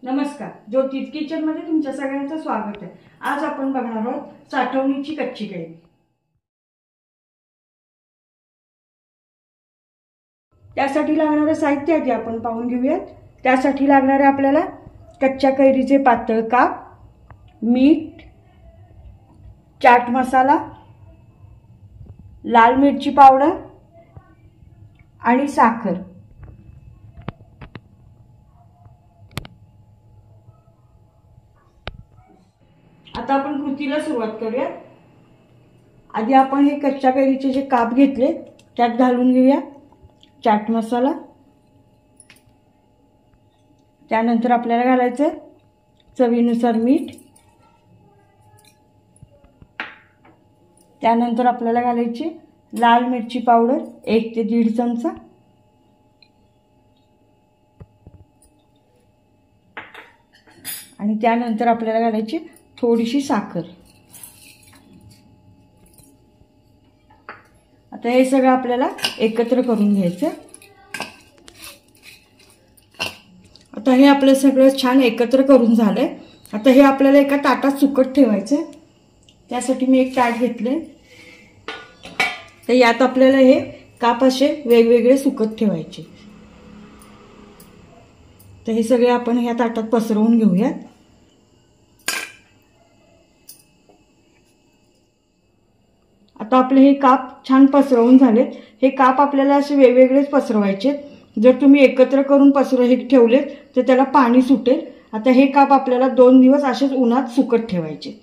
नमस्कार, ज्योतिष किचन मध्ये तुमच्या सगळ्यांचं स्वागत आहे। आज आपण बघणार आहोत साठवणीची कच्ची कैरी। त्यासाठी लागणारे साहित्य आधी आपण पाहून घेऊयात। त्यासाठी लागणारे आपल्याला कच्च्या कैरीचे पातळ काप, मीठ, चाट मसाला, लाल मिरची पावडर आणि साखर। आता आपण कृतीला सुरुवात करूया। आधी आपण हे कच्च्या कैरीचे जे काप घेतले त्यात घालून घेऊया चाट मसाला। त्यानंतर आपल्याला घालायचं चवीनुसार मीठ। त्यानंतर आपल्याला घालायची लाल मिरची पावडर 1 ते 1.5 चमचा। आणि त्यानंतर आपल्याला घालायची थोडीशी साखर। आता हे सगळं आपल्याला एकत्र करून घ्यायचं। आता हे आपलं सगळं छान एकत्र करून झालंय। आता हे आपल्याला एका ताटात सुकट ठेवायचं। त्यासाठी मी एक ताट घेतले। तर यात आपल्याला हे काप असे वेगवेगळे सुकट ठेवायचे। तर हे सगळे आपण ह्या ताटात पसरवून घेऊयात। आता आपले हे काप छान पसरवून झालेत। हे काप आपल्याला असे वेगवेगळेच पसरवायचे। जर तुम्ही एकत्र करून हे ठेवले तर त्याला पाणी सुटेल। आता हे काप आपल्याला 2 दिवस असेच उन्हात सुकत ठेवायचे।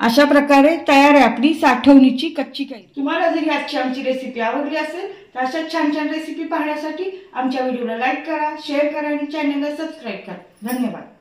अशा प्रकारे तयार आहे आपली साठवणीची कच्ची कैरी। तुम्हाला जर आजची आमची रेसिपी आवडली असेल तर अशा छान छान रेसिपी पाहण्यासाठी आमच्या व्हिडिओला लाईक करा, शेअर करा आणि चॅनलला सबस्क्राइब करा। धन्यवाद।